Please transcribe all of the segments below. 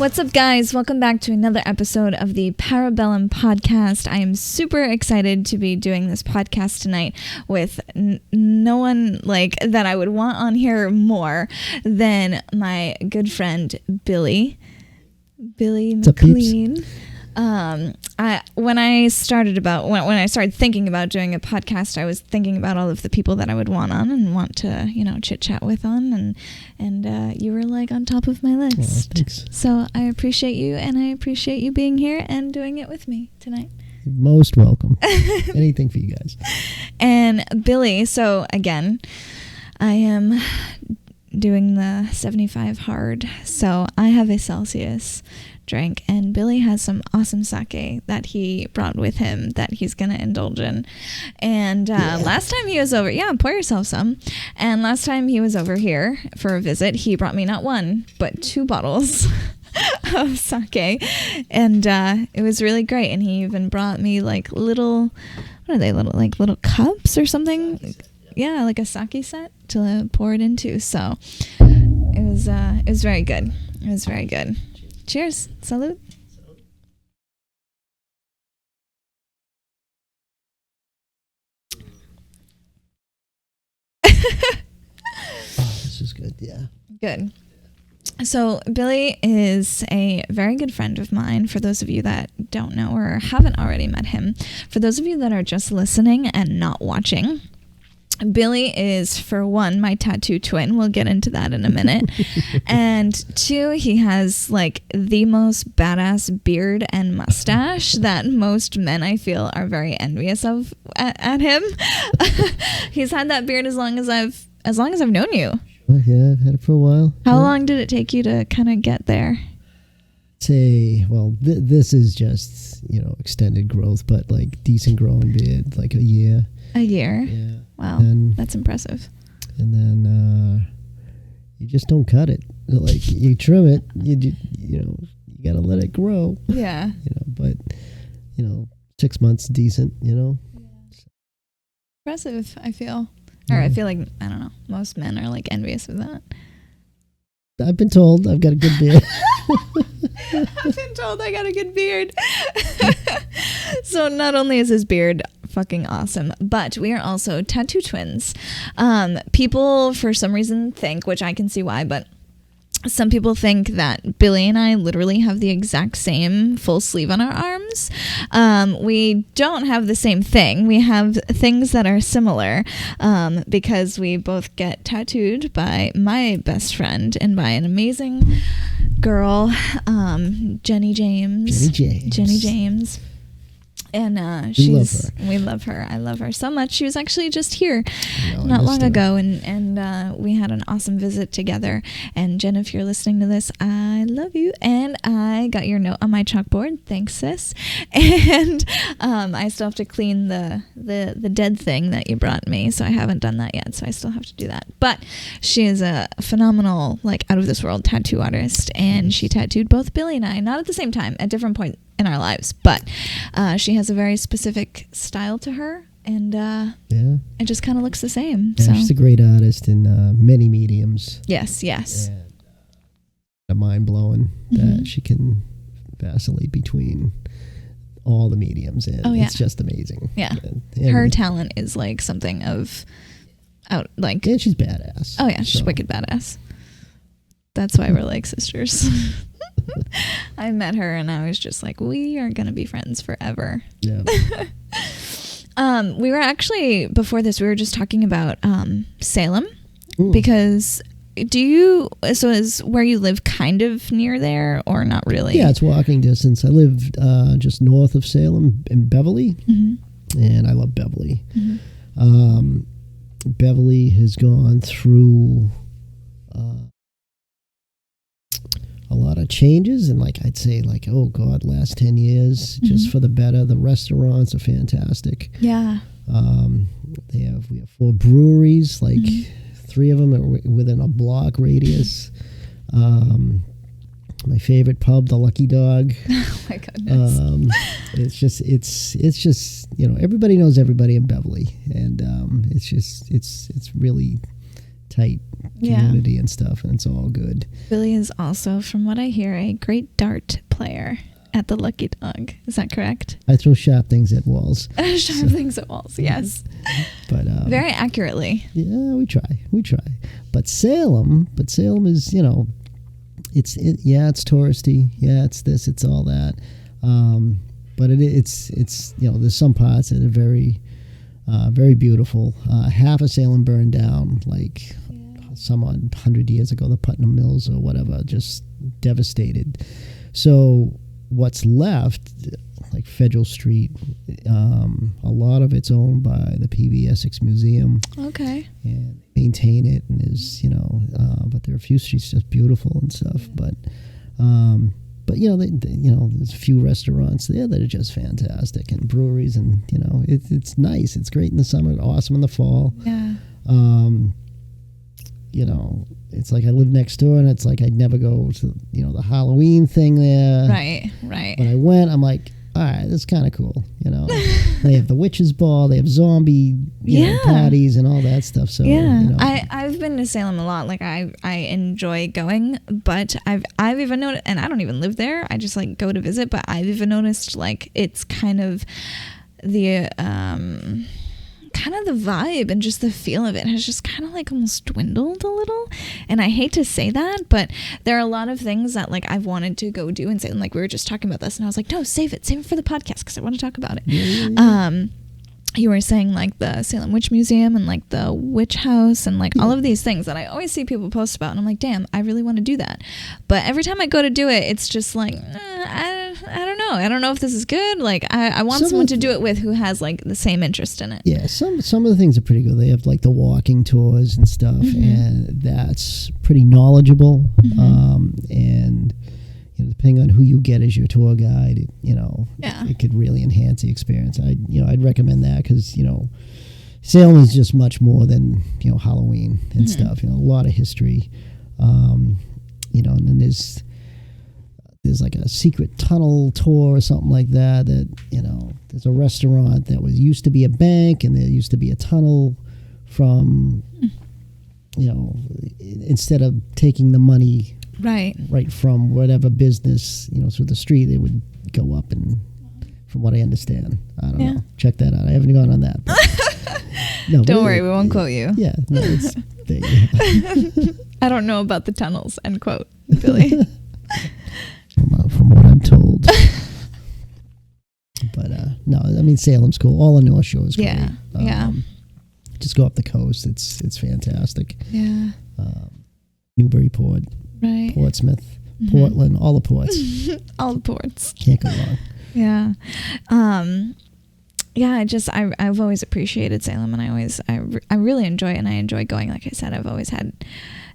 What's up, guys? Welcome back to another episode of the Parabellum podcast. I am super excited to be doing this podcast tonight with no one like that I would want on here more than my good friend Billy McLean. When I started thinking about doing a podcast, I was thinking about all of the people that I would want on and want to, chit chat with on, and you were like on top of my list. Thanks. So I appreciate you, and I appreciate you being here and doing it with me tonight. Most welcome. Anything for you guys. And Billy, so again, I am doing the 75 hard, so I have a Celsius drink, and Billy has some awesome sake that he brought with him that he's gonna indulge in. And last time he was over, pour yourself some. And last time he was over here for a visit, he brought me not one but 2 bottles of sake, and it was really great. And he even brought me like little cups or something. Yeah, like a sake set to pour it into. So it was very good. It was very good. Cheers. Salud. This is good, yeah. Good. So Billy is a very good friend of mine. For those of you that don't know or haven't already met him, for those of you that are just listening and not watching, Billy is, for one, my tattoo twin. We'll get into that in a minute. And 2, he has like the most badass beard and mustache that most men, I feel, are very envious of at him. He's had that beard as long as I've known you. Yeah, I've had it for a while. How long did it take you to kind of get there? This is just, extended growth, but like decent growing beard, like a year. A year? Yeah. Wow, and that's impressive. And then you just don't cut it. Like you trim it, you got to let it grow. Yeah. But 6 months decent, Yeah. Impressive, I feel. Or I feel like, I don't know, most men are like envious of that. I've been told I've got a good beard. I've been told I got a good beard. So not only is his beard fucking awesome, but we are also tattoo twins. People for some reason think, which I can see why, but some people think that Billy and I literally have the exact same full sleeve on our arms. We don't have the same thing. We have things that are similar because we both get tattooed by my best friend and by an amazing girl, Jenny James. And we love her. I love her so much. She was actually just here not long ago, and we had an awesome visit together. And Jen, if you're listening to this, I love you. And I got your note on my chalkboard. Thanks, sis. And I still have to clean the dead thing that you brought me, so I haven't done that yet. So I still have to do that. But she is a phenomenal, like, out of this world tattoo artist, and she tattooed both Billy and I, not at the same time, at different points in our lives, but she has a very specific style to her, and it just kind of looks the same. Yeah, so she's a great artist in many mediums. Yes. And mind-blowing that she can vacillate between all the mediums, and it's just amazing. Yeah, and her talent is like something of and she's badass. Oh yeah, she's wicked badass. That's why we're like sisters. I met her and I was just like, we are gonna be friends forever. Yeah. We were actually, before this, we were just talking about Salem. Ooh. Because is where you live kind of near there or not really? Yeah, it's walking distance. I live just north of Salem in Beverly, and I love Beverly. Beverly has gone through a lot of changes, and I'd say last 10 years just for the better. The restaurants are fantastic. Yeah. We have 4 breweries, 3 of them are within a block radius. My favorite pub, the Lucky Dog. Oh my goodness. It's just everybody knows everybody in Beverly, and it's really tight community and stuff, and it's all good. Billy is also, from what I hear, a great dart player at the Lucky Dog. Is that correct? I throw sharp things at walls. Things at walls, yes. But very accurately. Yeah, we try. But Salem is, it's touristy. Yeah, it's this, it's all that. But it's there's some parts that are very, very beautiful. Half of Salem burned down, like some 100 years ago, the Putnam Mills or whatever, just devastated. So what's left, like Federal Street, a lot of it's owned by the PV Essex Museum. Okay. And they maintain it, and there's, but there are a few streets just beautiful and stuff. But there's a few restaurants there that are just fantastic, and breweries, and it's nice. It's great in the summer, awesome in the fall. Yeah. It's like I live next door, and it's like I'd never go to the Halloween thing there. Right. But I went. I'm like, all right, that's kind of cool. They have the witches ball, they have zombie parties and all that stuff. So I've been to Salem a lot. Like I enjoy going, but I've even noticed, and I don't even live there, I just like go to visit, but I've even noticed like it's kind of the vibe and just the feel of it has just kind of like almost dwindled a little. And I hate to say that, but there are a lot of things that like I've wanted to go do and say, and like we were just talking about this, and I was like, no, save it for the podcast because I want to talk about it. You were saying like the Salem Witch Museum and like the witch house and like all of these things that I always see people post about, and I'm like, damn, I really want to do that. But every time I go to do it, it's just like, I don't know. I don't know if this is good. Like I want someone to do it with who has like the same interest in it. Yeah, some of the things are pretty good. They have like the walking tours and stuff, and that's pretty knowledgeable. And depending on who you get as your tour guide, it could really enhance the experience. I'd recommend that because Salem is just much more than Halloween and stuff. A lot of history, and then there's like a secret tunnel tour or something like that. There's a restaurant that used to be a bank, and there used to be a tunnel from, instead of taking the money. Right from whatever business, through the street, they would go up, and from what I understand, I don't know. Check that out. I haven't gone on that. No, don't worry, we won't quote you. Yeah, no, it's I don't know about the tunnels. End quote, Billy. From what I'm told. But no, I mean Salem's cool. All the North Shore is great. Just go up the coast. It's fantastic. Yeah. Newburyport. Right. Portsmouth, Portland, all the ports. All the ports. Can't go wrong. Yeah. I've always appreciated Salem, and I really enjoy it, and I enjoy going. Like I said, I've always had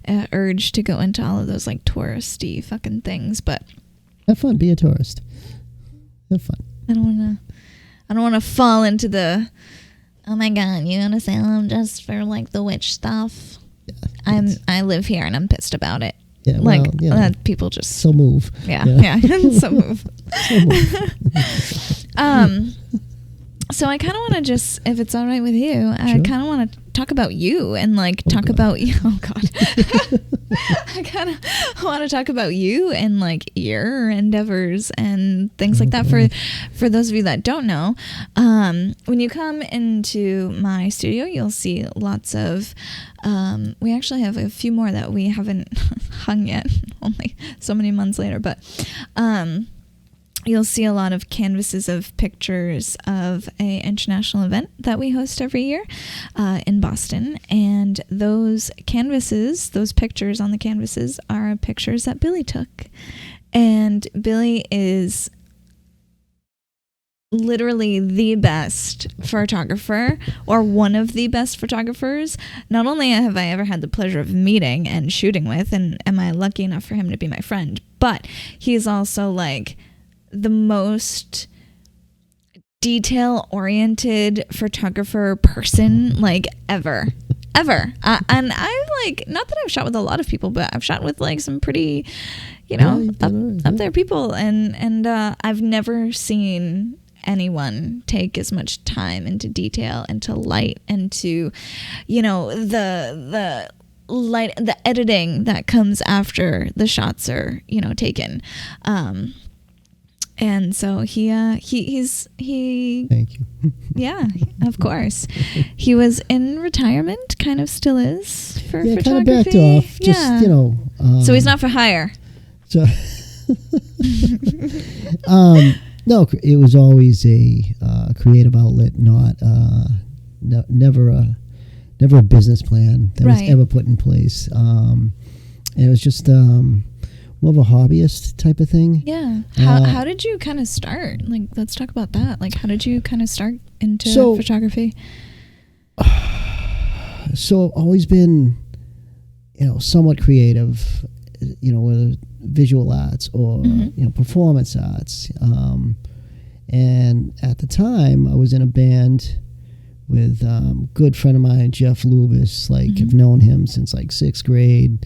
an urge to go into all of those like touristy fucking things, but have fun, be a tourist. Have fun. I don't want to fall into the, oh my God, you go to Salem just for like the witch stuff. Yeah, I live here and I'm pissed about it. Yeah, like people just so move. Yeah. So move. So I kind of want to just, if it's all right with you, I kind of want to talk about you and like about you. Oh God. I kind of want to talk about you and like your endeavors and things like that. For those of you that don't know, when you come into my studio, you'll see lots of, we actually have a few more that we haven't hung yet, only so many months later, but, you'll see a lot of canvases of pictures of a international event that we host every year in Boston. And those canvases, those pictures on the canvases are pictures that Billy took. And Billy is literally the best photographer, or one of the best photographers. Not only have I ever had the pleasure of meeting and shooting with, and am I lucky enough for him to be my friend, but he's also like the most detail-oriented photographer person like ever. And I like, not that I've shot with a lot of people, but I've shot with like some pretty, up there people, and I've never seen anyone take as much time into detail and to light and to, the the editing that comes after the shots are, you know, taken. And so he's Thank you. yeah, of course. He was in retirement, kind of still is for Yeah, kind of photography. backed off. Just, you know. So he's not for hire. So, no, it was always a creative outlet, not never a business plan that was ever put in place. And it was just more of a hobbyist type of thing. Yeah. How did you kind of start? Like, let's talk about that. Like, how did you kind of start into photography? So I've always been, you know, somewhat creative, you know, whether visual arts or, you know, performance arts. And at the time I was in a band with good friend of mine, Jeff Lubis. Like, I've known him since like 6th grade,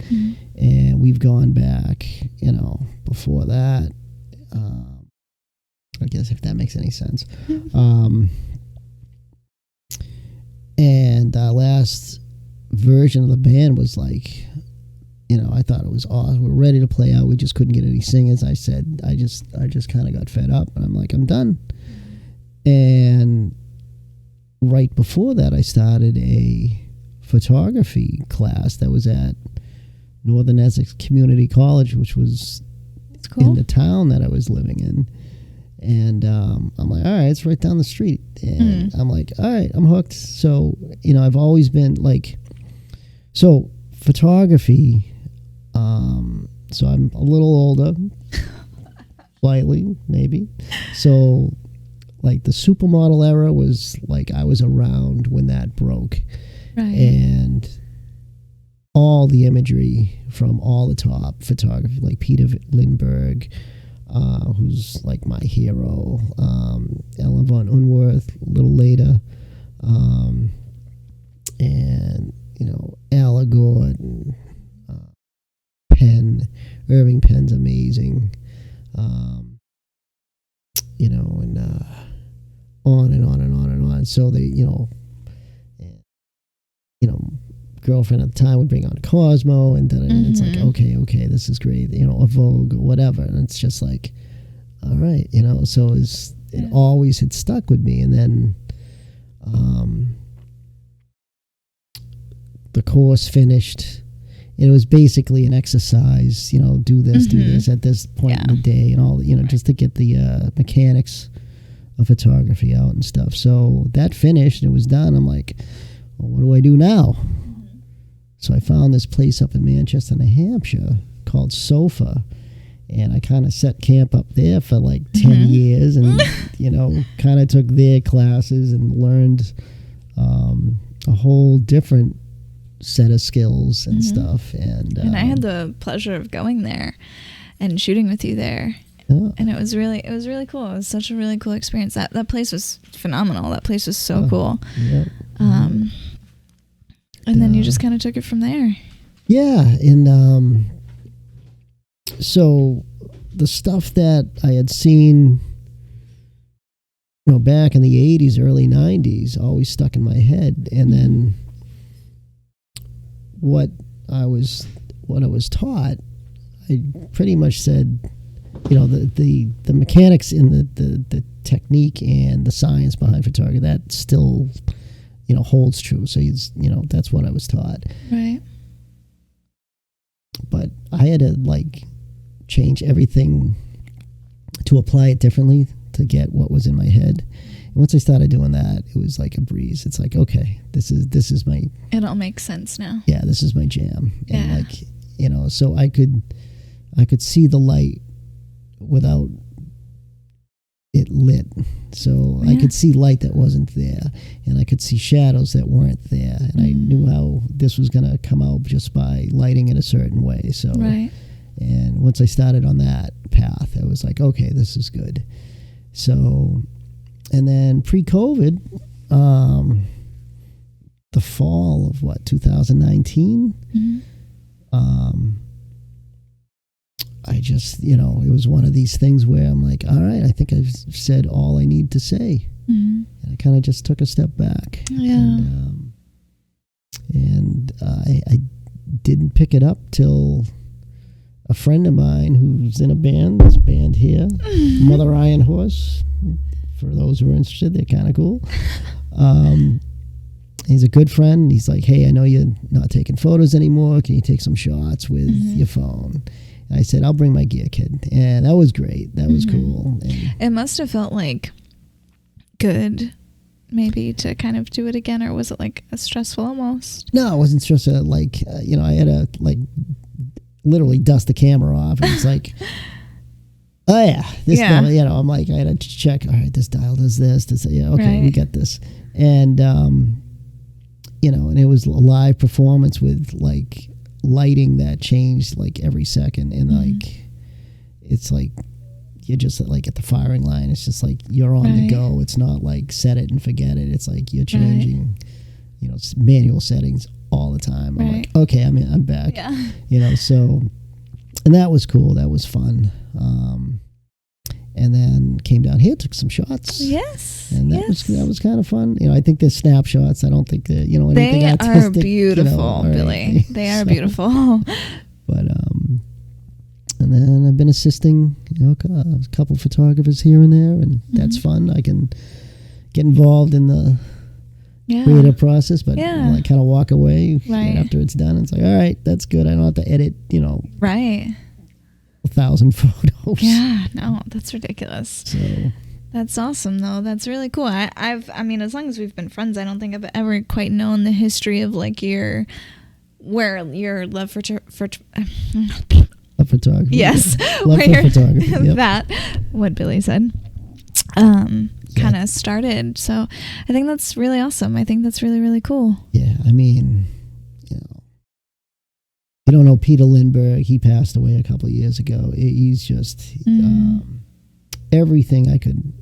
and we've gone back, you know, before that. I guess, if that makes any sense. And our last version of the band was like, you know, I thought it was awesome. We were ready to play out. We just couldn't get any singers. I said, I just kind of got fed up, and I'm like, I'm done. And right before that, I started a photography class that was at Northern Essex Community College, which was in the town that I was living in. And I'm like, all right, it's right down the street. And I'm like, all right, I'm hooked. So, you know, I've always been like, so photography, so I'm a little older, slightly, maybe. So, like, the supermodel era was like, I was around when that broke. Right. And all the imagery from all the top photography, like Peter Lindbergh, who's like my hero, Ellen von Unwerth a little later, and, you know, Alla Gordon, Penn, Irving Penn's amazing, you know, and on and on and on and on. So they, you know, girlfriend at the time would bring on Cosmo, and then it's like, okay, this is great, you know, a Vogue or whatever, and it's just like, all right, you know. So it always had stuck with me, and then the course finished, and it was basically an exercise, you know, do this at this point in the day, and all, you know, just to get the mechanics of photography out and stuff. So that finished, and it was done. I'm like, well, what do I do now? So I found this place up in Manchester, New Hampshire called Sofa, and I kind of set camp up there for like 10 years, and, you know, kind of took their classes and learned a whole different set of skills and stuff. And I had the pleasure of going there and shooting with you there. And it was really cool. It was such a really cool experience. That place was phenomenal. That place was so cool. Yeah. And then you just kind of took it from there. Yeah, and so the stuff that I had seen, you know, back in the 80s, early 90s, always stuck in my head. And then what I was taught, I pretty much said, you know, the mechanics in the technique and the science behind photography, that still, you know, holds true. So you know, that's what I was taught. Right. But I had to like change everything to apply it differently to get what was in my head. And once I started doing that, it was like a breeze. It's like, okay, this is my. It all makes sense now. Yeah, this is my jam. Yeah. And like, you know, so I could see the light without it lit. So I could see light that wasn't there, and I could see shadows that weren't there, and I knew how this was going to come out just by lighting it a certain way. So, and once I started on that path, I was like, okay, this is good. So, and then pre-COVID, the fall of 2019, I just, you know, it was one of these things where I'm like, all right, I think I've said all I need to say. And I kind of just took a step back. Yeah. And I didn't pick it up till a friend of mine who's in a band, this band here, Mother Iron Horse. For those who are interested, they're kind of cool. He's a good friend. He's like, hey, I know you're not taking photos anymore. Can you take some shots with your phone? And I said, I'll bring my gear, kid. And that was great. That was cool. And it must have felt like good, maybe, to kind of do it again, or was it like a stressful almost? No, it wasn't stressful. Like, I had to like literally dust the camera off. And it's like, oh yeah, this dial, I'm like, I had to check. All right, this dial does this. Yeah, okay, we got this. And and it was a live performance with like lighting that changed like every second, and like it's like you're just like at the firing line. It's just like you're on the go. It's not like set it and forget it. It's like you're changing, manual settings all the time. I'm like, okay, I'm back. Yeah. So, and that was cool. That was fun. And then came down here, took some shots. Yes. And that was kind of fun. I think they're snapshots. I don't think that, anything they artistic. Are beautiful, Billy. They are beautiful. But, and then I've been assisting, a couple photographers here and there, and that's fun. I can get involved in the creative process, but I kind of walk away after it's done. It's like, all right, that's good. I don't have to edit, 1,000 photos. Yeah, no, that's ridiculous. So that's awesome, though. That's really cool. I mean, as long as we've been friends, I don't think I've ever quite known the history of like your love for photography. Yes, love for photography. Yep. That what Billy said. Kind of started. So I think that's really awesome. I think that's really, really cool. Yeah, I mean, you don't know Peter Lindbergh. He passed away a couple of years ago. He's just everything I could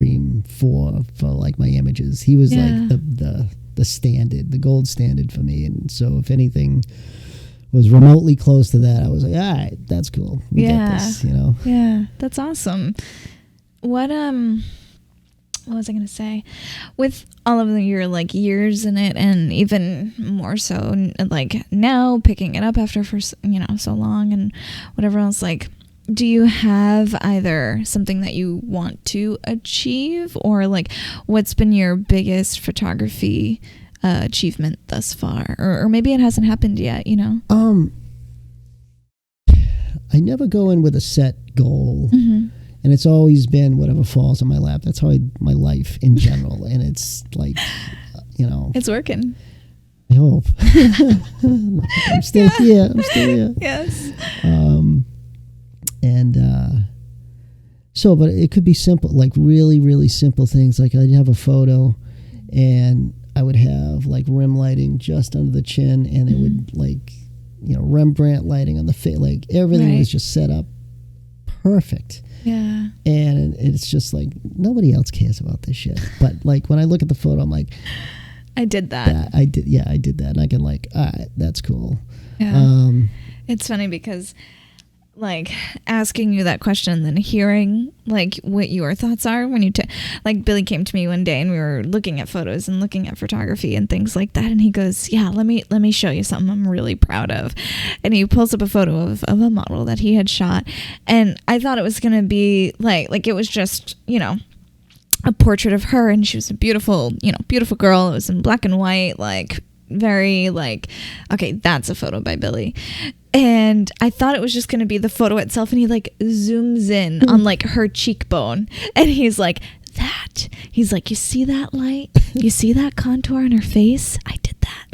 dream for like my images. He was like the standard, the gold standard for me. And so if anything was remotely close to that, I was like, all right, that's cool. We get this, Yeah, that's awesome. What was I going to say? With all of your like years in it, and even more so like now picking it up after so long and whatever else, like, do you have either something that you want to achieve, or like what's been your biggest photography achievement thus far, or maybe it hasn't happened yet, I never go in with a set goal. And it's always been whatever falls on my lap. That's how my life in general. And it's like, it's working. I hope. I'm still here. Yes. But it could be simple, like really, really simple things. Like I'd have a photo and I would have like rim lighting just under the chin, and it would like, Rembrandt lighting on the face. Like everything was just set up perfect. Yeah. And it's just like nobody else cares about this shit. But like when I look at the photo, I'm like, I did that. I did that. And I can like, all right, that's cool. Yeah. It's funny because like asking you that question and then hearing like what your thoughts are when you like Billy came to me one day and we were looking at photos and looking at photography and things like that, and he goes, yeah, let me show you something I'm really proud of. And he pulls up a photo of a model that he had shot, and I thought it was gonna be like it was just a portrait of her, and she was a beautiful girl. It was in black and white, like very like, okay, that's a photo by Billy. And I thought it was just going to be the photo itself, and he like zooms in on like her cheekbone, and he's like, he's like, you see that light? You see that contour on her face? I did that.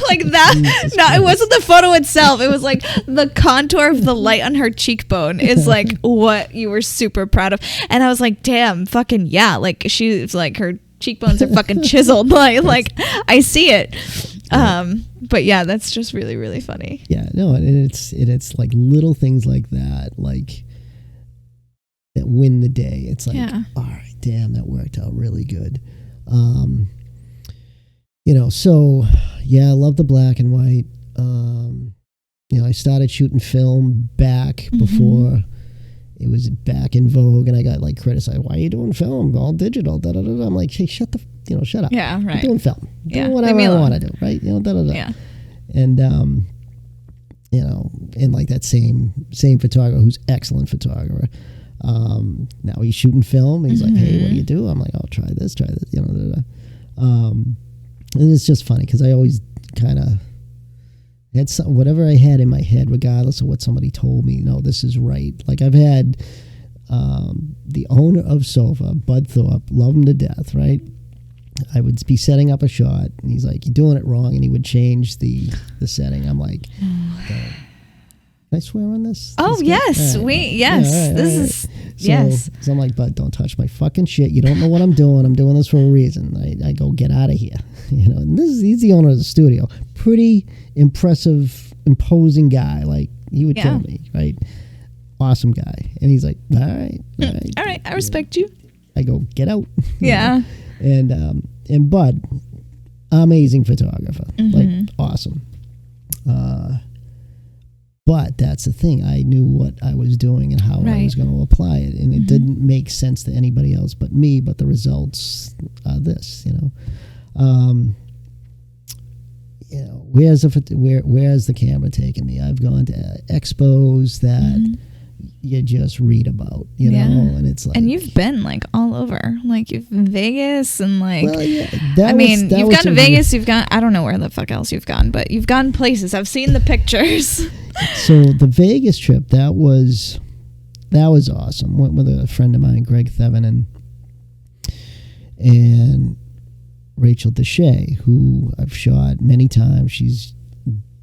like that. No, it wasn't the photo itself. It was like the contour of the light on her cheekbone is like what you were super proud of. And I was like, damn, fucking yeah. Like she's like, her cheekbones are fucking chiseled. Like I see it. But yeah, that's just really, really funny. Yeah, no, and it's like little things like that, like that win the day. It's like, all right, damn, that worked out really good. So yeah, I love the black and white. I started shooting film back before it was back in vogue, and I got like criticized. Why are you doing film? All digital. Da, da, da, da. I'm like, hey, shut up. Yeah, right. I'm doing film. I'm doing whatever I want to do. Right. Yeah. And and like that same photographer who's excellent photographer. Now he's shooting film. He's like, hey, what do you do? I'm like, oh, try this. And it's just funny because I always kind of had whatever I had in my head, regardless of what somebody told me. No, this is right. Like I've had the owner of Sofa, Bud Thorpe, love him to death, right? I would be setting up a shot, and he's like, "You're doing it wrong," and he would change the setting. I'm like, "Can I swear on this?" Oh, yes. Right. This is, yes. So I'm like, "Bud, don't touch my fucking shit. You don't know what I'm doing. I'm doing this for a reason." I go, "Get out of here." And he's the owner of the studio. Pretty impressive, imposing guy. Like, he would kill me, right? Awesome guy. And he's like, all right. All right, I respect you. I go, get out. Yeah. And Bud, amazing photographer. Like, awesome. But that's the thing. I knew what I was doing and how I was going to apply it. And it didn't make sense to anybody else but me, but the results are this, where's the camera taking me? I've gone to expos that you just read about, you know, and it's like, and you've been like all over, like you've been in Vegas and like, well, yeah, you've gone to Vegas, you've gone, I don't know where the fuck else you've gone, but you've gone places. I've seen the pictures. So the Vegas trip, that was awesome. Went with a friend of mine, Greg Thevenin, and Rachel Deshay, who I've shot many times. She's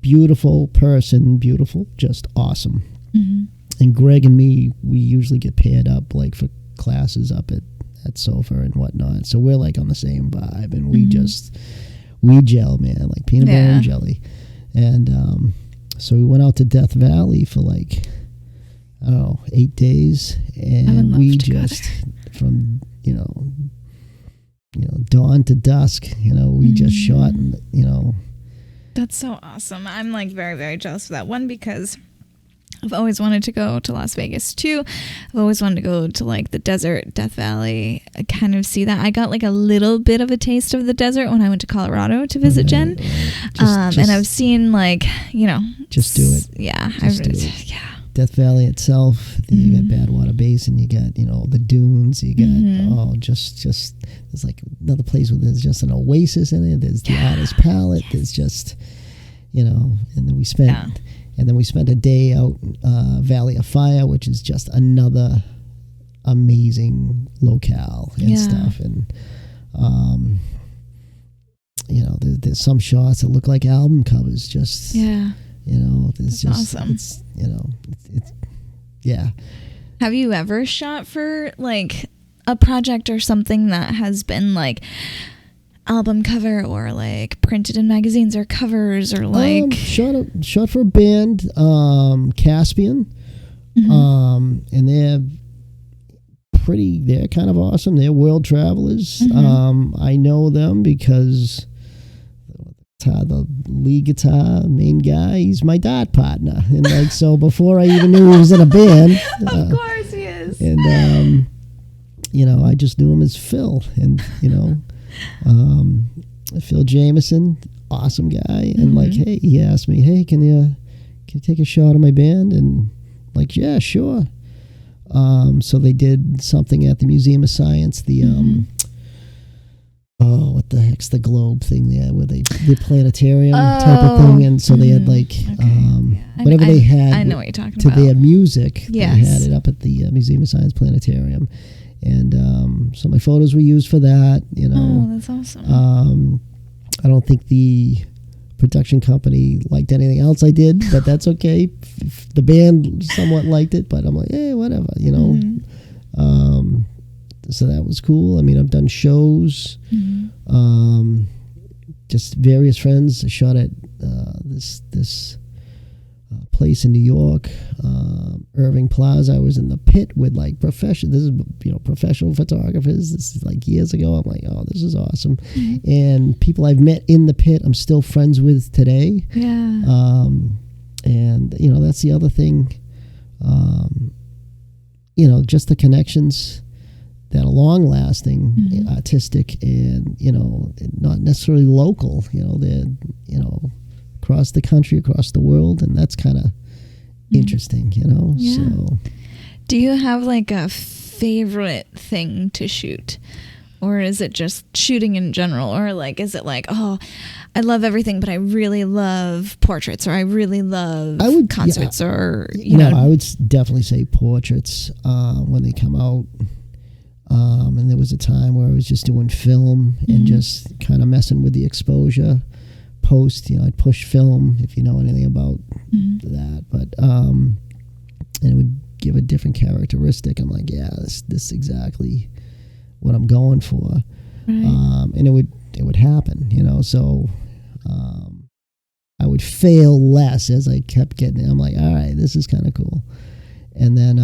beautiful person, beautiful, just awesome. And Greg and me, we usually get paired up like for classes up at Sofa and whatnot. So we're like on the same vibe, and we gel, man, like peanut butter and jelly. And so we went out to Death Valley for like, I don't know, 8 days, and we just from dawn to dusk, we just shot, and That's so awesome. I'm like very, very jealous of that one because I've always wanted to go to Las Vegas too. I've always wanted to go to like the desert, Death Valley, kind of see that. I got like a little bit of a taste of the desert when I went to Colorado to visit Jen. And I've seen like, just do it. Yeah. Just do it. Yeah. Death Valley itself, you got Badwater Basin, you got, the dunes, you got, just there's like another place where there's just an oasis in it. There's the Artist Palette. There's just, and then we spent a day out Valley of Fire, which is just another amazing locale and stuff. And, there's some shots that look like album covers, just, there's just, awesome. it's, yeah. Have you ever shot for like a project or something that has been like album cover or like printed in magazines or covers or like shot for a band, Caspian, and they're kind of awesome. They're world travelers. I know them because the lead guitar main guy, he's my dart partner, and like, so before I even knew he was in a band, of course he is, and I just knew him as Phil, and Phil Jameson, awesome guy, and like, hey, he asked me, hey, can you take a shot of my band? And like, yeah, sure. So they did something at the Museum of Science, the what the heck's the globe thing there, where the planetarium type of thing, and so they had like whatever they had. I know what you're talking to about. their music. Yes. They had it up at the Museum of Science Planetarium, and so my photos were used for that. Oh, that's awesome. I don't think the production company liked anything else I did, but that's okay. The band somewhat liked it, but I'm like, whatever, So that was cool. I mean, I've done shows, just various friends. I shot at this place in New York, Irving Plaza. I was in the pit with like professional photographers. This is like years ago. I'm like, oh, this is awesome. And people I've met in the pit, I'm still friends with today. Yeah. And that's the other thing. Just the connections that are long-lasting, artistic, and not necessarily local. They're across the country, across the world, and that's kind of interesting, you know. Yeah. So, do you have like a favorite thing to shoot? Or is it just shooting in general? Or like, is it like, oh, I love everything, but I really love portraits, or I really love concerts, or, you know. I would definitely say portraits when they come out. And there was a time where I was just doing film and just kind of messing with the exposure. Post, I'd push film, if you know anything about that. But, and it would give a different characteristic. I'm like, yeah, this is exactly what I'm going for. Right. And it would happen, so I would fail less as I kept getting it. I'm like, all right, this is kind of cool. And then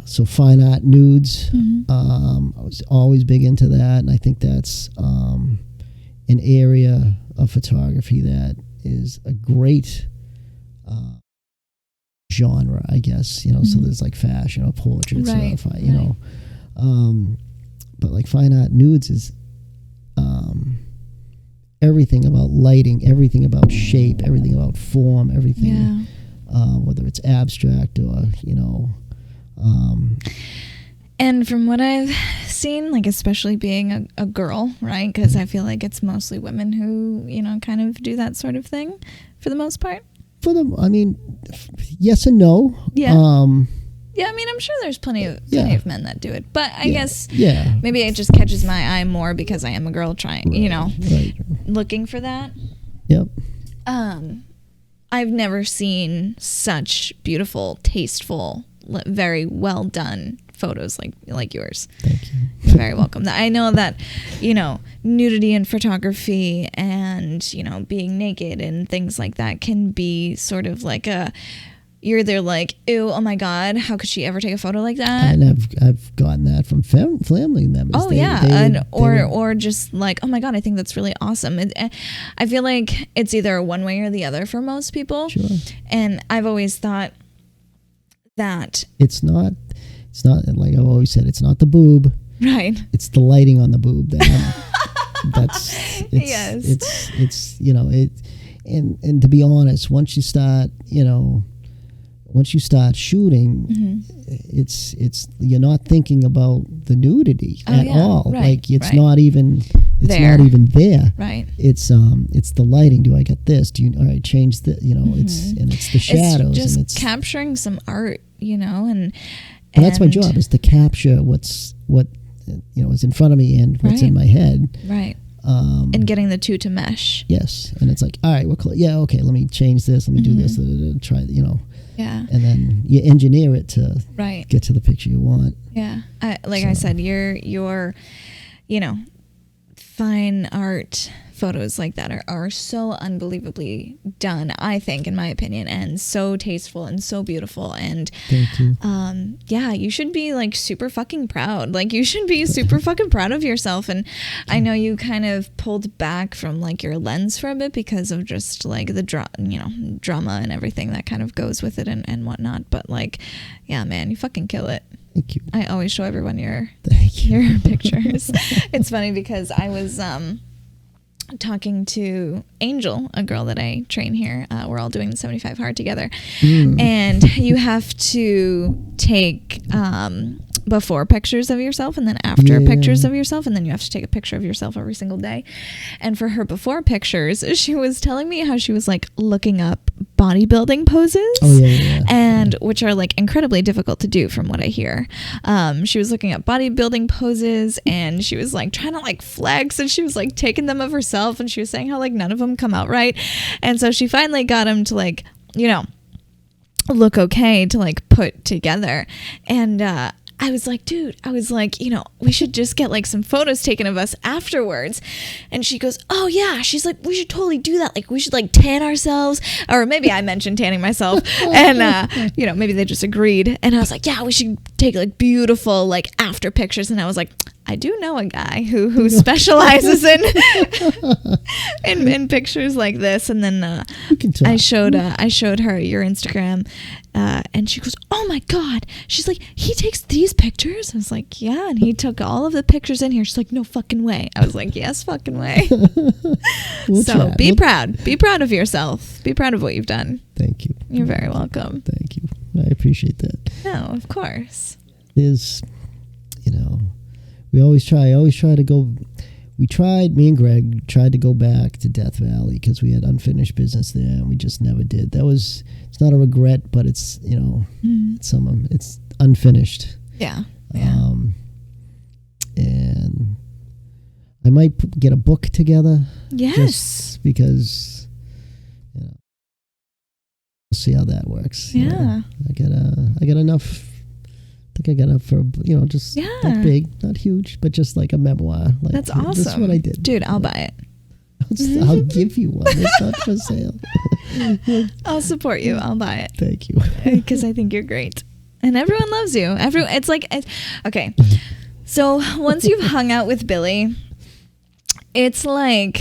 so fine art nudes, I was always big into that, and I think that's an area of photography that is a great genre, I guess, so there's like fashion or portraits, right, but like fine art nudes is everything about lighting, everything about shape, everything about form, everything, whether it's abstract or, and from what I've seen, like especially being a girl, right? Because I feel like it's mostly women who, kind of do that sort of thing for the most part. Yes and no. Yeah. Yeah, I'm sure there's plenty of men that do it, but I guess maybe it just catches my eye more because I am a girl trying, looking for that. Yep. I've never seen such beautiful, tasteful, very well done photos like yours. Thank you. You're very welcome. I know that, nudity in photography and, being naked and things like that can be sort of like you're either like, ew, oh my God, how could she ever take a photo like that? And I've gotten that from family members. Oh, or just like, oh my God, I think that's really awesome. I feel like it's either one way or the other for most people. Sure. And I've always thought that it's not like I've always said, it's not the boob, right? It's the lighting on the boob and to be honest, once you start shooting, it's you're not thinking about the nudity at all. Right, like it's not even there. Right. It's the lighting. Do I get this? All right, change the it's the shadows. It's just and it's capturing some art, and that's my job, is to capture what is in front of me and what's in my head. Right. And getting the two to mesh. Yes. And it's like, all right, okay, let me change this, let me do this, try, Yeah. And then you engineer it to get to the picture you want. Yeah. I said, your fine art photos like that are so unbelievably done, I think, in my opinion, and so tasteful and so beautiful. And thank you. You should be like super fucking proud. Like you should be super fucking proud of yourself. And I know you kind of pulled back from like your lens for a bit because of just like the drama and everything that kind of goes with it and whatnot. But like, yeah, man, you fucking kill it. Thank you. I always show everyone your your pictures. It's funny because I was talking to Angel, a girl that I train here. We're all doing the 75 hard together. And you have to take before pictures of yourself and then after pictures of yourself, and then you have to take a picture of yourself every single day. And for her before pictures, she was telling me how she was like looking up bodybuilding poses, and which are like incredibly difficult to do from what I hear. She was looking up bodybuilding poses and she was like trying to like flex, and she was like taking them of herself, and she was saying how like none of them come out right. And so she finally got them to like, look okay to like put together. And I was like, dude, we should just get like some photos taken of us afterwards. And she goes, oh yeah. She's like, we should totally do that. Like we should like tan ourselves. Or maybe I mentioned tanning myself. And, maybe they just agreed. And I was like, yeah, we should take like beautiful like after pictures, and I was like, I do know a guy who specializes in pictures like this. And then I showed her your Instagram, and she goes, "Oh my God!" She's like, "He takes these pictures?" I was like, "Yeah," and he took all of the pictures in here. She's like, "No fucking way!" I was like, "Yes, fucking way." So be proud of yourself. Be proud of what you've done. Thank you. You're very welcome. Thank you. I appreciate that. No, of course. There's, we always try to go. Me and Greg tried to go back to Death Valley because we had unfinished business there, and we just never did. It's not a regret, but it's, it's unfinished. Yeah. And I might get a book together. Yes. Just because, we'll see how that works. Yeah. I got enough. I think I got enough for, just not big, not huge, but just like a memoir. Like, that's awesome. This is what I did. Dude, I'll buy it. I'll give you one. It's not for sale. I'll support you. I'll buy it. Thank you. Because I think you're great. And everyone loves you. It's like, okay. So once you've hung out with Billy, it's like,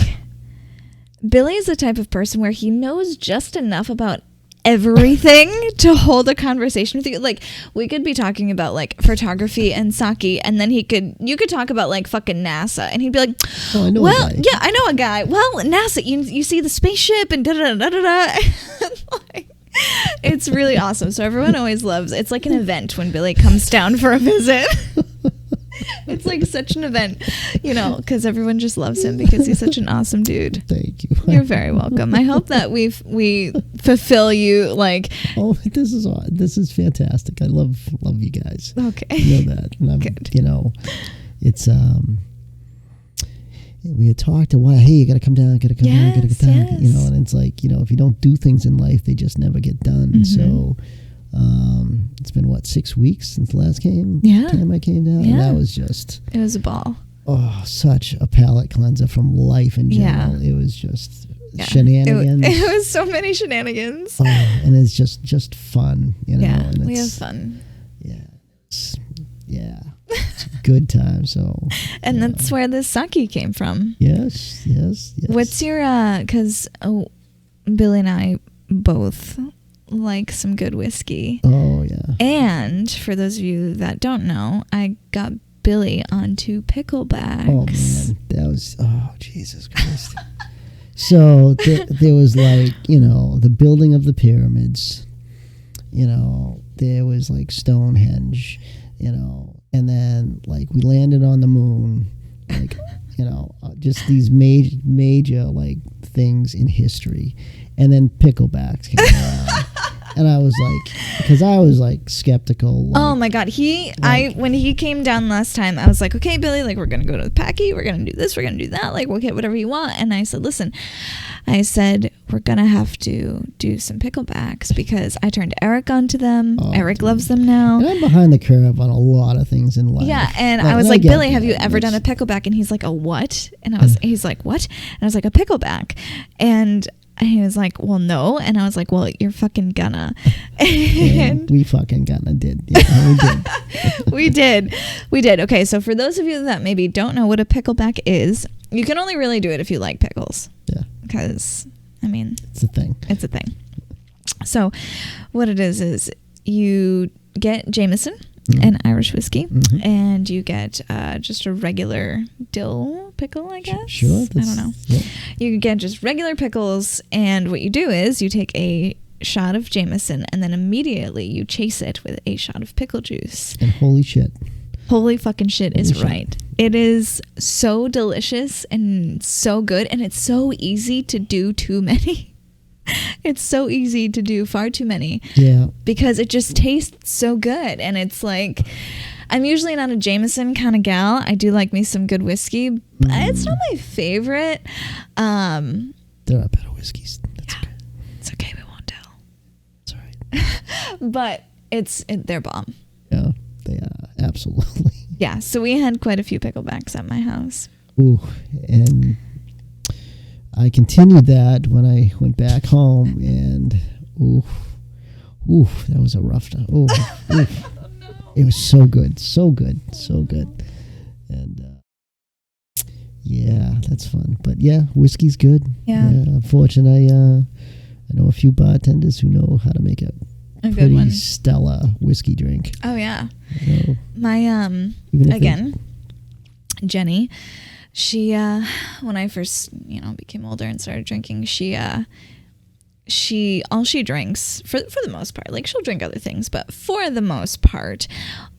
Billy is the type of person where he knows just enough about everything to hold a conversation with you. Like, we could be talking about like photography and sake, and then you could talk about like fucking NASA, and he'd be like, "Oh, I know well, a guy." Yeah, I know a guy. Well, NASA, you see the spaceship and da da da da da." Like, it's really awesome. So everyone always loves. It's like an event when Billy comes down for a visit. It's like such an event, because everyone just loves him because he's such an awesome dude. Thank you. You're very welcome. I hope that we fulfill you. Like, oh, this is fantastic. I love you guys. Okay, you know that. And I'm, good. It's we had talked a while. Hey, you got to come down. Got to come down. Got to come down. Yes. And it's like, if you don't do things in life, they just never get done. Mm-hmm. So. It's been 6 weeks since the last time I came down, and that was it was a ball. Oh, such a palate cleanser from life in general. It was just shenanigans. It was so many shenanigans. Oh, and it's just fun, Yeah, and we have fun. Yeah, it's a good time. So, and that's where the sake came from. Yes. What's your because Billy and I both like some good whiskey. Oh yeah. And for those of you that don't know, I got Billy onto picklebacks. Oh man, that was Jesus Christ. So there was like the building of the pyramids. There was like Stonehenge. And then like we landed on the moon. Like just these major like things in history. And then picklebacks came around. And I was like, because I was like skeptical. Like, oh my God. When he came down last time, I was like, okay, Billy, like we're going to go to the Packy. We're going to do this. We're going to do that. Like we'll get whatever you want. And I said, listen, we're going to have to do some picklebacks because I turned Eric onto them. Eric loves them now. And I'm behind the curve on a lot of things in life. Yeah. And I was like, Billy, have you ever done a pickleback? And he's like, a what? And he's like, what? And I was like, a pickleback. And he was like, well, no. And I was like, well, you're fucking gonna. And we fucking gonna did. Yeah, we did. We did. Okay, so for those of you that maybe don't know what a pickleback is, you can only really do it if you like pickles. Yeah. Because, I mean. It's a thing. It's a thing. So what it is you get Jameson, an Irish whiskey, and you get just a regular dill pickle, I guess. Sure. I don't know. Yeah. You get just regular pickles, and what you do is you take a shot of Jameson, and then immediately you chase it with a shot of pickle juice. And holy shit. Holy fucking shit is right. It is so delicious and so good, and it's so easy to do too many. It's so easy to do far too many. Yeah. Because it just tastes so good. And it's like, I'm usually not a Jameson kind of gal. I do like me some good whiskey, but it's not my favorite. There are better whiskeys. That's okay. It's okay. We won't tell. It's all right. But they're bomb. Yeah, they are. Absolutely. Yeah. So we had quite a few picklebacks at my house. Ooh, and I continued that when I went back home, and ooh, that was a rough time. Ooh. Oh, no. It was so good, so good, so good. And yeah, that's fun. But yeah, whiskey's good. Yeah. Unfortunately, I know a few bartenders who know how to make a good pretty one. stellar whiskey drink. Oh yeah. You know, My even if again, Jenny, she when I first, became older and started drinking, she all she drinks for the most part, like she'll drink other things, but for the most part,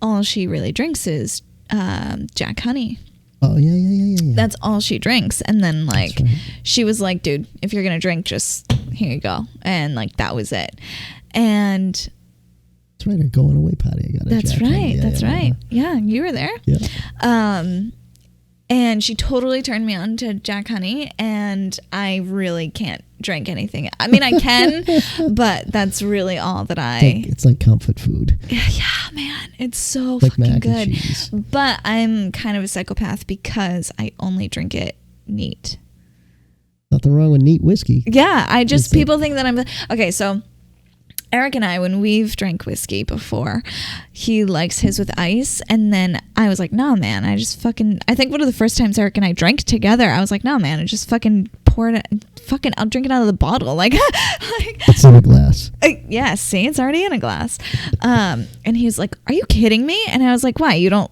all she really drinks is Jack Honey. Oh yeah. That's all she drinks. And then like right. she was like, dude, if you're gonna drink, just here you go. And like that was it. And that's right, our going away party. I got it. that's right. That's right. Yeah, you were there. Yeah. And she totally turned me on to Jack Honey, and I really can't drink anything. I mean, I can, but that's really all that It's like comfort food. Yeah, man, it's so Like fucking mac good. and cheese. But I'm kind of a psychopath because I only drink it neat. Nothing wrong with neat whiskey. Yeah, It's people think that I'm okay. So Eric and I, when we've drank whiskey before, he likes his with ice, and then I was like, no, man, I think one of the first times Eric and I drank together, I was like, no, man, I just fucking poured it, I'll drink it out of the bottle, like It's in a glass. Yeah, see, it's already in a glass. And he was like, are you kidding me? And I was like, why? You don't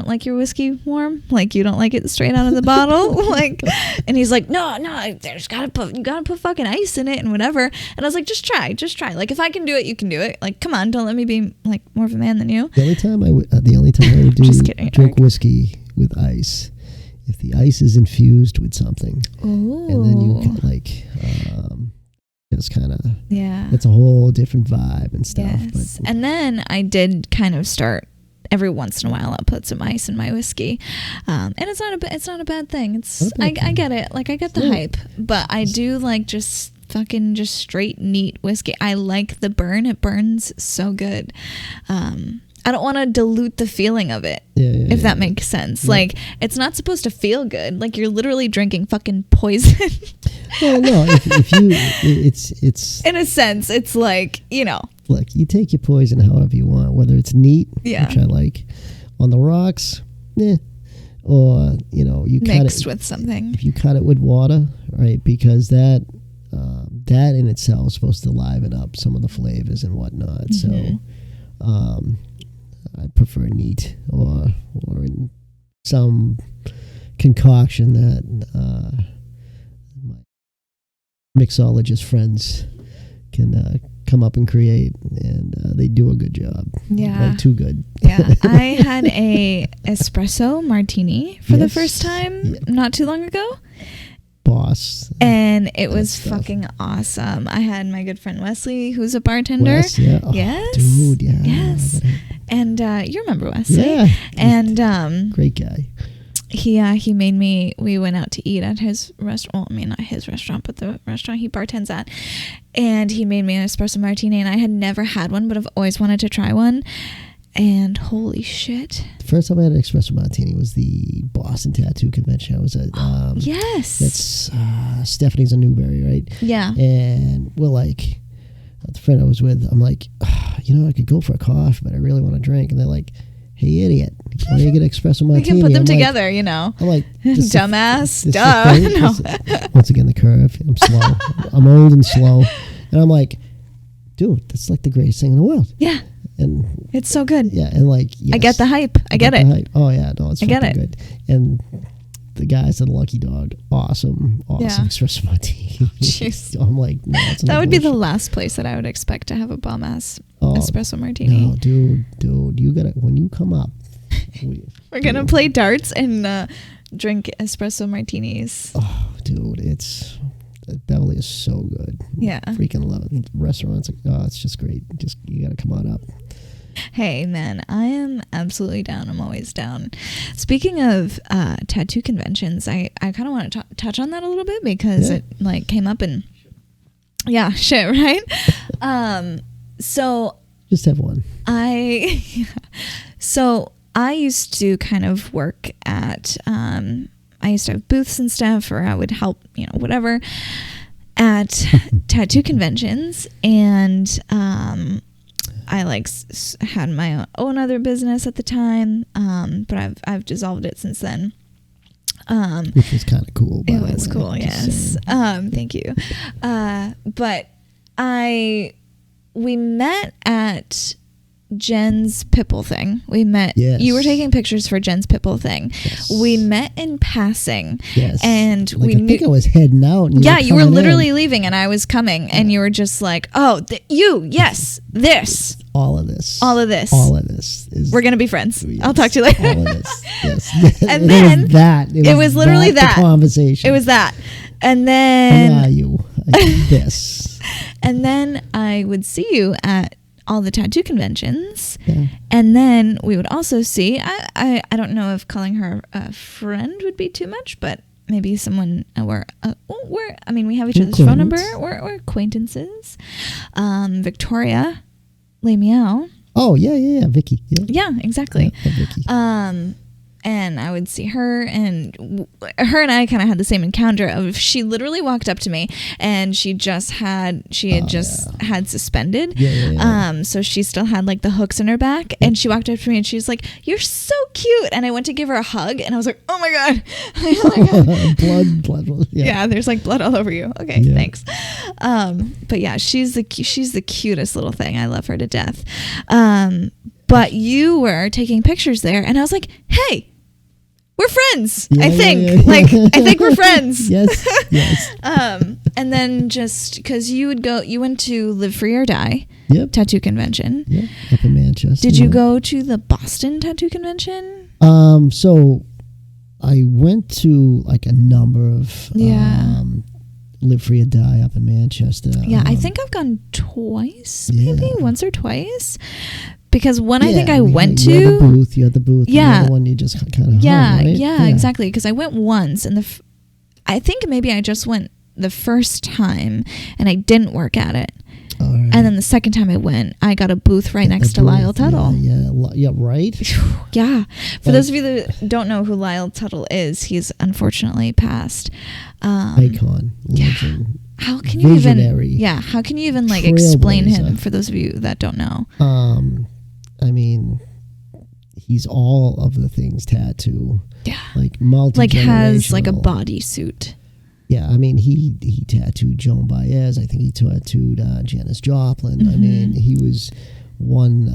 like your whiskey warm? Like, you don't like it straight out of the bottle? Like, and he's like, no, you gotta put fucking ice in it and whatever. And I was like, just try. Like, if I can do it, you can do it. Like, come on, don't let me be like more of a man than you. The only time I would Just kidding, drink Eric. whiskey with ice, if the ice is infused with something. Ooh. And then you can like, just kind of, Yeah. it's a whole different vibe and stuff. Yes. But And then I did kind of start every once in a while. I'll put some ice in my whiskey, and it's not a bad thing. I get it. Like, I get the hype, but I do like just straight neat whiskey. I like the burn. It burns so good. I don't want to dilute the feeling of it, if that makes sense. Yeah. Like, it's not supposed to feel good. Like, you're literally drinking fucking poison. Well, no, if you, it's in a sense, it's like, look, you take your poison however you want, whether it's neat, yeah, which I like, on the rocks, or you cut mixed it with something. If you cut it with water, right, because that in itself is supposed to liven up some of the flavors and whatnot. Mm-hmm. So, I prefer neat or in some concoction that my mixologist friends can come up and create, and they do a good job. Yeah, like, too good. Yeah, I had a espresso martini for the first time not too long ago. Boss. And it was fucking awesome. I had my good friend Wesley, who's a bartender. Wes, yeah. Oh, yes. Dude, yeah. Yes. And you remember Wesley. Yeah. And great guy. He made me, we went out to eat at his restaurant. Well, I mean, not his restaurant, but the restaurant he bartends at. And he made me an espresso martini, and I had never had one, but I've always wanted to try one. And holy shit. The first time I had an espresso martini was the Boston Tattoo Convention. I was at yes. That's Stephanie's on Newberry, right? Yeah. And we're like, the friend I was with, I'm like, I could go for a coffee, but I really want to drink. And they're like, hey, idiot, why don't you get an espresso martini? We can put them I'm together, I'm like, dumbass, duh. Once again, the curve. I'm slow. I'm old and slow. And I'm like, dude, that's like the greatest thing in the world. Yeah. And it's so good. Yeah, and like, yes, I get the hype. I get it. Hype. Oh yeah, no, it's I get it. Good. And the guys at Lucky Dog, awesome espresso martini. Jeez. I'm like, no, that would be the last place that I would expect to have a bomb ass espresso martini. No, dude, you gotta, when you come up, we're gonna play darts and drink espresso martinis. Oh, dude, Beverly is so good. Yeah, freaking love it. Restaurants. It's just great. Just, you gotta come on up. Hey man, I am absolutely down. I'm always down. Speaking of tattoo conventions, I kind of want to touch on that a little bit because it like came up and shit, right? So just have one. So I used to kind of work at I used to have booths and stuff, or I would help, whatever, at tattoo conventions. And I like had my own other business at the time, but I've dissolved it since then. Which was kind of cool. It was cool, yes. Thank you. But we met at Jen's Pipple thing. We met. Yes. You were taking pictures for Jen's Pipple thing. Yes. We met in passing. Yes. And like, I think I was heading out. And you were literally leaving, and I was coming, and you were just like, "Oh, yes, this, all of this, is we're gonna be friends. yes, I'll talk to you later." All of this, yes. And then it was literally that the conversation. It was that, and then how are you? This, and then I would see you at all the tattoo conventions, yeah. And then we would also see. I don't know if calling her a friend would be too much, but maybe someone we have each other's phone number. We're acquaintances. Victoria, Lay Meow. Oh yeah, Vicky. Yeah, exactly. Yeah, Vicky. And I would see her, and I kind of had the same encounter of she literally walked up to me, and she had just had suspended. Yeah. So she still had like the hooks in her back, and she walked up to me, and she's like, "You're so cute." And I went to give her a hug, and I was like, "Oh my God." Oh my God. blood. Yeah, there's like blood all over you. Okay, thanks. But yeah, she's the cutest little thing. I love her to death. But you were taking pictures there, and I was like, "Hey, we're friends." I think I think we're friends. Yes. And then just because you went to Live Free or Die tattoo convention. Yep, up in Manchester. Did you go to the Boston tattoo convention? So I went to like a number of Live Free or Die up in Manchester. Yeah, I think I've gone twice, maybe once or twice. Because one I think I went to... You had the booth. Yeah. The other one you just kind of hung, right? Yeah, exactly. Because I went once, and I think maybe I just went the first time, and I didn't work at it. All right. And then the second time I went, I got a booth right next to Lyle Tuttle. Yeah, right? Yeah. For those of you that don't know who Lyle Tuttle is, he's unfortunately passed. Icon, legend. How can you how can you even like explain him for those of you that don't know? I mean, he's all of the things tattoo. Yeah. Like multi-generational. Like has like a bodysuit. Yeah, I mean, he tattooed Joan Baez. I think he tattooed Janis Joplin. Mm-hmm. I mean, he was one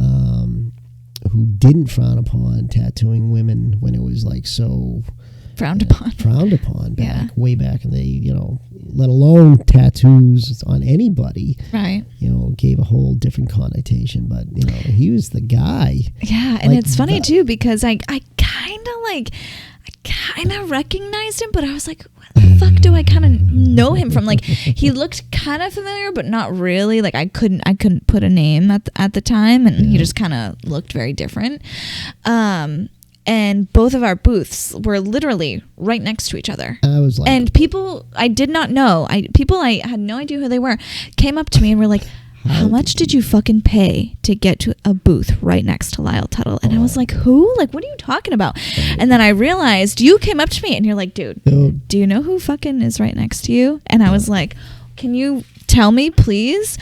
who didn't frown upon tattooing women when it was like so... Frowned upon way back in the, let alone tattoos on anybody. Right. Gave a whole different connotation, but, he was the guy. Yeah, and it's funny too because I kind of recognized him, but I was like, what the fuck do I kind of know him from? Like, he looked kind of familiar, but not really. Like, I couldn't put a name at the time, and he just kind of looked very different. And both of our booths were literally right next to each other. I was like, and people I did not know, I had no idea who they were, came up to me and were like, how much did you fucking pay to get to a booth right next to Lyle Tuttle? And I was like, who? Like, what are you talking about? And then I realized you came up to me and you're like, dude, do you know who fucking is right next to you? And I was like, can you tell me, please?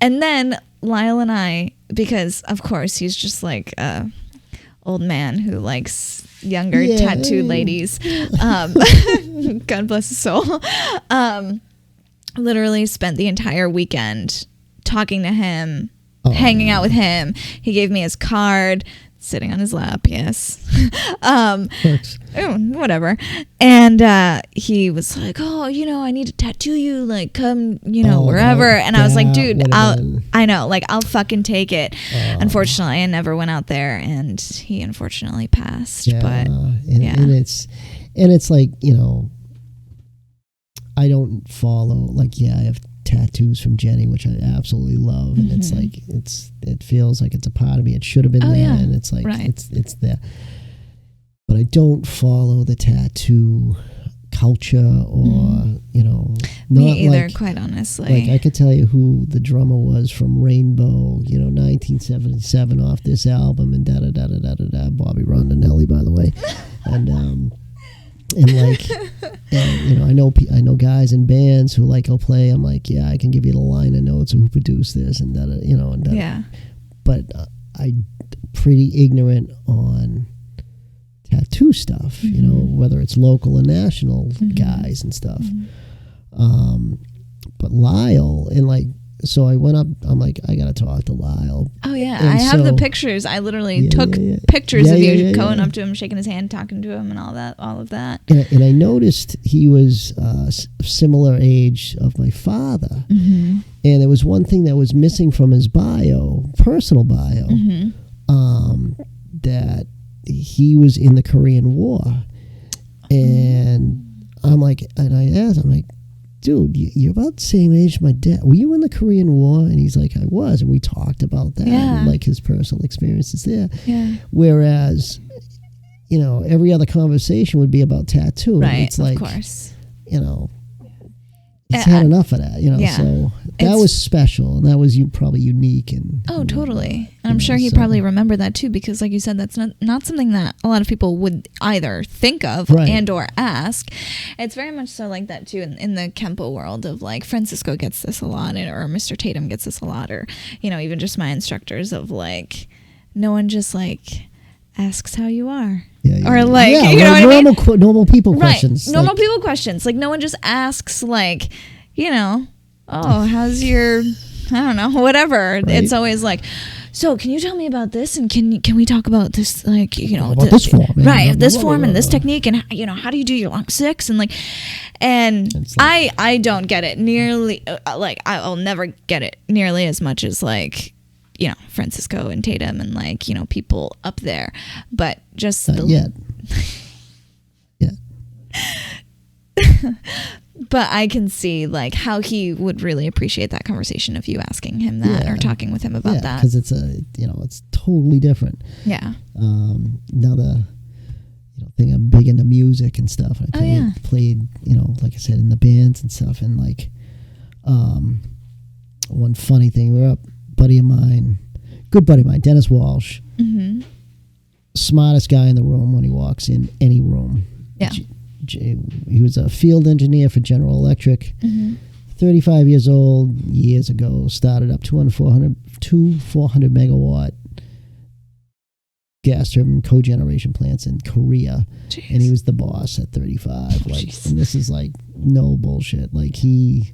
And then Lyle and I, because of course he's just like old man who likes younger tattooed ladies. God bless his soul. Literally spent the entire weekend talking to him, hanging out with him. He gave me his card, sitting on his lap. Yes. Whatever. And he was like, I need to tattoo you. Like, come, wherever. And I was like, dude, I'll fucking take it. Unfortunately, I never went out there, and he unfortunately passed. Yeah, but and it's like, I don't follow, like, I have tattoos from Jenny, which I absolutely love, and it's like it feels like it's a part of me. It should have been there, and it's like it's there. But I don't follow the tattoo culture, or me either. Quite honestly, like I could tell you who the drummer was from Rainbow, 1977 off this album, and da da da da da da da. Bobby Rondinelli, by the way, and like, I know guys in bands who like I'll play. I'm like, I can give you the liner notes of who produced this and that, and that. Yeah. but I pretty ignorant on tattoo stuff, you know, whether it's local and national guys and stuff. But Lyle, and like, so I went up, I'm like, I gotta talk to Lyle. Oh yeah, And I have the so- pictures. I literally took pictures Yeah, of you yeah, going yeah. up to him, shaking his hand, talking to him, and all of that. And I noticed he was similar age of my father. And there was one thing that was missing from his personal bio, that he was in the Korean War. And I'm like, and I asked, I'm like, dude, you're about the same age as my dad. Were you in the Korean War? And he's like, I was. And we talked about that and like his personal experiences there. Yeah. Whereas, you know, every other conversation would be about tattoo. Right, It's like, of course. you know, he's had enough of that, you know. Yeah. So that was special, and that was probably unique. And Totally. And I'm sure he probably remembered that too, because like you said, that's not something that a lot of people would either think of and or ask. It's very much so like that too in the Kempo world of like Francisco gets this a lot, or Mr. Tatum gets this a lot, or, you know, even just my instructors of like, no one just like asks how you are. Or like, you know what I mean? Normal people questions. Normal people questions. Like no one just asks like, you know, oh, how's your, I don't know, whatever. Right. It's always like, so can you tell me about this, and can we talk about this, like, you know, about this form, this form and this technique, and, you know, how do you do your long six, and like, and like, I don't get it nearly, like I'll never get it nearly as much as like, you know, Francisco and Tatum and like, you know, people up there, but just yet. But I can see like how he would really appreciate that conversation of you asking him that or talking with him about that, because it's it's totally different. Another thing, I'm big into music and stuff. I played, you know, like I said, in the bands and stuff, and like one funny thing, we were up, good buddy of mine, Dennis Walsh, smartest guy in the room when he walks in any room. He was a field engineer for General Electric, 35 years old, years ago, started up 400 megawatt gas turbine cogeneration plants in Korea. Jeez. And he was the boss at 35. And this is like no bullshit. Like he's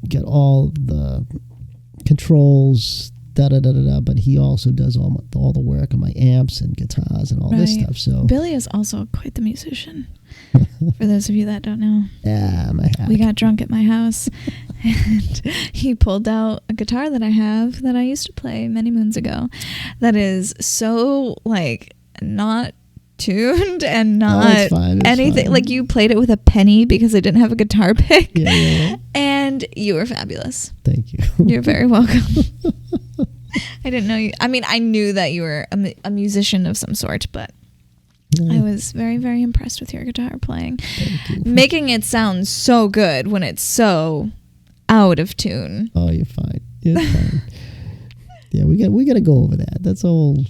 got all the controls, but he also does all the work on my amps and guitars and all this stuff. So Billy is also quite the musician. For those of you that don't know, we got drunk at my house, and he pulled out a guitar that I have that I used to play many moons ago. That is so like not tuned and not anything. Fine. Like you played it with a penny because I didn't have a guitar pick. And you were fabulous. Thank you. You're very welcome. I didn't know you. I mean, I knew that you were a musician of some sort, but I was very, very impressed with your guitar playing. Thank you. Making it sound so good when it's so out of tune. Oh, you're fine. You're fine. Yeah, we got to go over that. That's a whole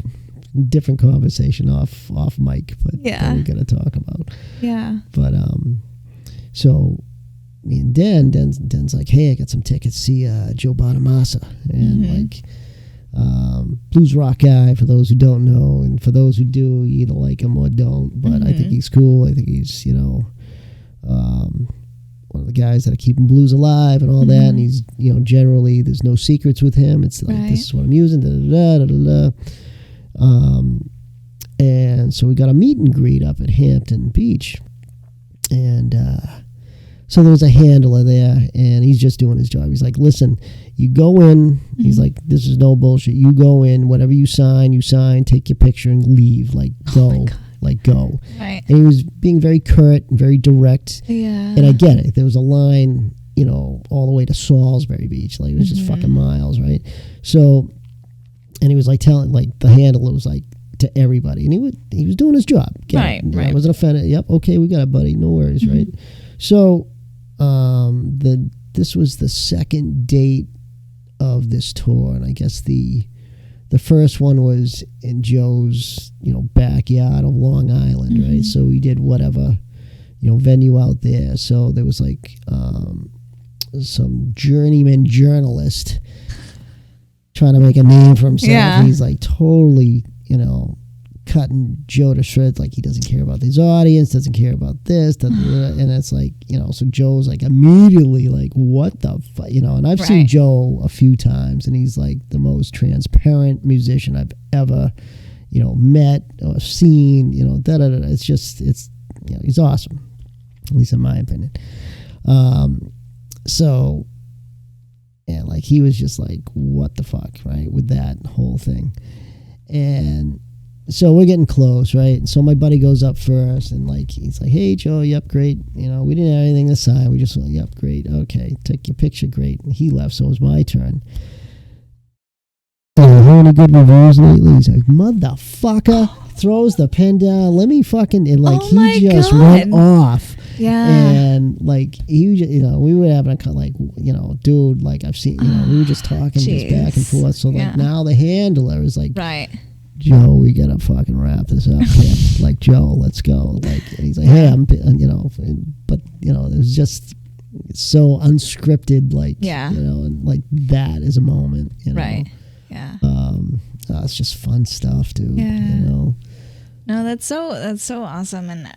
different conversation off mic, but we got to talk about. Yeah. But so me and Den's like, hey, I got some tickets to see Joe Bonamassa, and like blues rock guy, for those who don't know, and for those who do, you either like him or don't, but I think he's cool. I think he's, you know, one of the guys that are keeping blues alive and all that, and he's, you know, generally there's no secrets with him. It's like, this is what I'm using, and so we got a meet and greet up at Hampton Beach, and so there was a handler there, and he's just doing his job. He's like, listen, you go in. He's like, this is no bullshit. You go in, whatever you sign, take your picture and leave. Like, go. Like, go. Right. And he was being very curt and very direct. Yeah. And I get it. There was a line, you know, all the way to Salisbury Beach. Like, it was just fucking miles, right? So, and he was like telling, like, the handler was like, to everybody. And he was doing his job. Right. I wasn't offended. Yep, okay, we got it, buddy. No worries, right? So, this was the second date of this tour, and I guess the first one was in Joe's, you know, backyard of Long Island, right? So we did whatever, you know, venue out there. So there was like some journeyman journalist trying to make a name for himself. Yeah. He's like totally, cutting Joe to shreds. Like he doesn't care about his audience, doesn't care about this, and it's like, so Joe's like immediately like, what the fuck, and I've seen Joe a few times, and he's like the most transparent musician I've ever, met or seen, It's just, he's awesome, at least in my opinion. So, and like he was just like, what the fuck, right, with that whole thing. And so we're getting close, right? And so my buddy goes up first, and like he's like, "Hey, Joe, yep, great. We didn't have anything to sign. We just went, yep, great, okay, take your picture, great." And he left, so it was my turn. Any good reviews lately? He's like, "Motherfucker!" Throws the pen down. Let me fucking, and like he just went off. Yeah. And like he, we were having a like, dude, like I've seen, we were just talking just back and forth. So like now the handler is like, right. Joe, we gotta fucking wrap this up. Like, Joe, let's go. Like, and he's like, hey, I'm, but it was just so unscripted. Like, and like that is a moment. Right. Yeah. It's just fun stuff, dude. Yeah. No, that's so awesome. And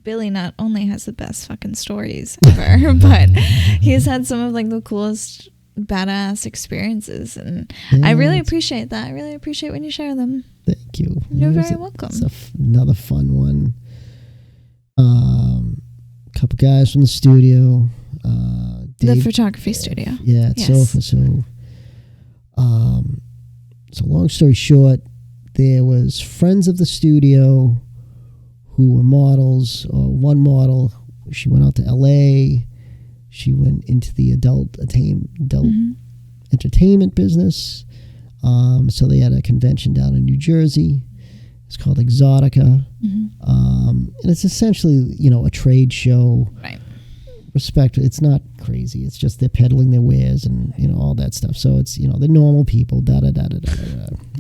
Billy not only has the best fucking stories ever, but he's had some of like the coolest badass experiences, and I really appreciate that. I really appreciate when you share them. Thank you. You're very welcome. It's another fun one. Couple guys from the studio. The photography studio. Yeah, it's Sofa. So long story short, there was friends of the studio who were models, or one model. She went out to LA. She went into the adult entertainment business. So they had a convention down in New Jersey. It's called Exotica. And it's essentially, a trade show. Right. It's not crazy. It's just they're peddling their wares and, all that stuff. So it's, the normal people,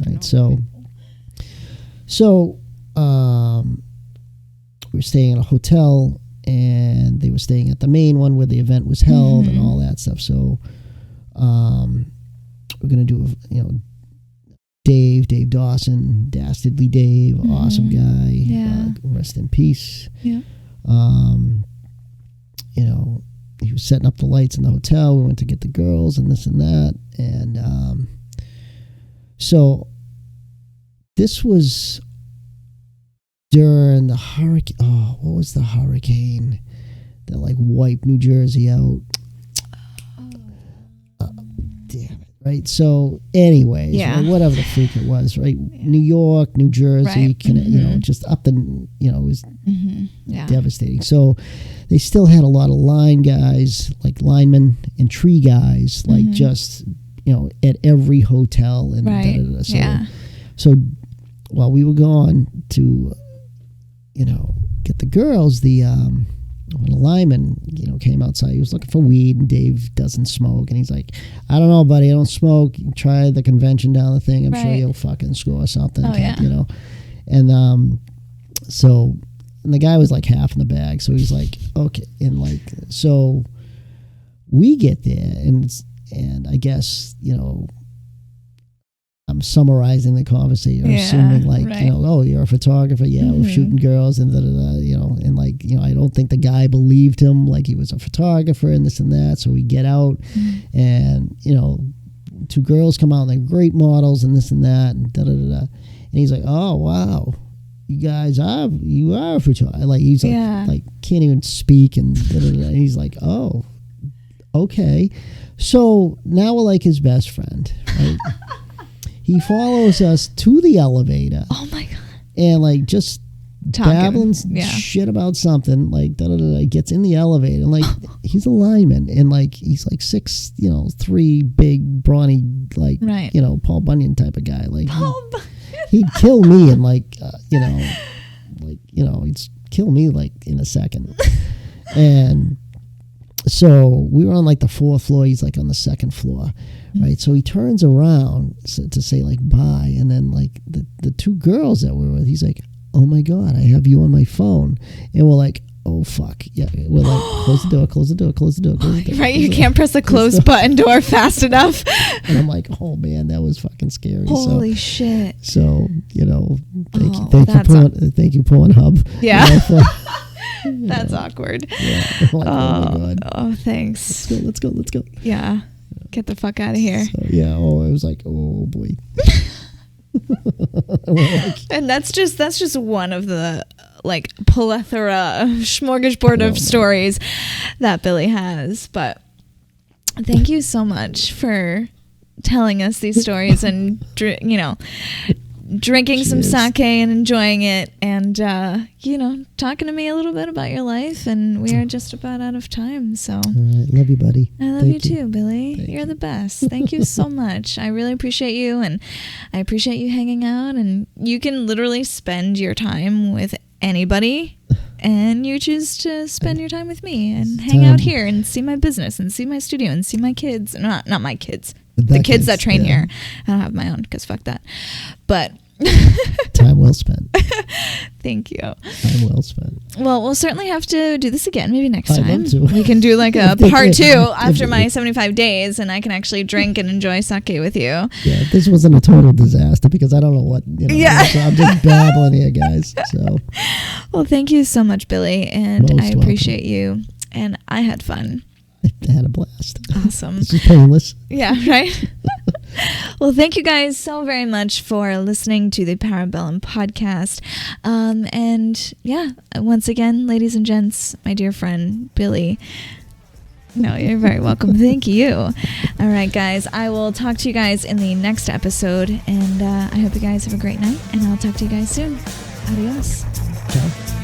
right? So we were staying in a hotel, and they were staying at the main one where the event was held and all that stuff. So we're going to do, Dave Dawson, Dastardly Dave, awesome guy. Yeah. Rest in peace. Yeah. He was setting up the lights in the hotel. We went to get the girls and this and that. And so this was during the hurricane. Oh, what was the hurricane that like wiped New Jersey out? Damn it. Right. So anyways, whatever the freak it was, right? Yeah. New York, New Jersey, right. Just up the, it was devastating. So they still had a lot of line guys, like linemen and tree guys, like just, at every hotel. And So while we were gone to, get the girls, when a lineman, came outside, he was looking for weed, and Dave doesn't smoke, and he's like, I don't know, buddy, I don't smoke. You try the convention down the thing. I'm sure you'll fucking score something. And so, and the guy was like half in the bag, so he's like, okay, and like, so we get there, and I guess, I'm summarizing the conversation, assuming like, oh, you're a photographer, we're shooting girls, and and like, I don't think the guy believed him, like he was a photographer and this and that. So we get out, and two girls come out, and they're great models and this and that, and and he's like, oh wow, you guys are a photographer. Like he's like can't even speak, and he's like, oh, okay. So now we're like his best friend, right? He follows us to the elevator. Oh my god! And like just babbling shit about something. Like gets in the elevator, and like he's a lineman, and like he's like 6'3", big, brawny, like Paul Bunyan type of guy. Like he'd kill me, and he'd kill me like in a second. And so we were on like the 4th floor. He's like on the 2nd floor. Right, so he turns around to say like bye, and then like the two girls that we were with, he's like, oh my god, I have you on my phone, and we're like, oh fuck, yeah, we're like, close the door, close the door, close the door, close the door. Right, you can't press the close button door fast enough. And I'm like, oh man, that was fucking scary. Holy shit. So, you know, thank you, Pornhub. Yeah. You know, for, that's awkward. Yeah. I'm like, oh my God. Oh, thanks. Let's go. Yeah. Get the fuck out of here. So, yeah, I was like, oh boy. And that's just one of the like plethora of smorgasbord of stories that Billy has. But thank you so much for telling us these stories and drinking some sake and enjoying it, and talking to me a little bit about your life. And we are just about out of time, so all right, love you, buddy. I love you too, Billy. You're the best. Thank you so much. I really appreciate you, and I appreciate you hanging out. And you can literally spend your time with anybody, and you choose to spend your time with me and hang out here and see my business and see my studio and see my kids. Not my kids. The kids that train here. I don't have my own because fuck that. But time well spent. Thank you. Time well spent. Well, we'll certainly have to do this again. Maybe next I'd time. love to. We can do like a part 2 after my 75 days, and I can actually drink and enjoy sake with you. Yeah, this wasn't a total disaster because I don't know what. Yeah. So I'm just babbling here, guys. So. Well, thank you so much, Billy, and I appreciate you. And I had fun. I had a blast. Awesome. This is painless. Yeah, right? Well, thank you guys so very much for listening to the Parabellum podcast. And yeah, once again, ladies and gents, my dear friend, Billy. No, you're very welcome. Thank you. All right, guys. I will talk to you guys in the next episode. And I hope you guys have a great night. And I'll talk to you guys soon. Adios. Ciao.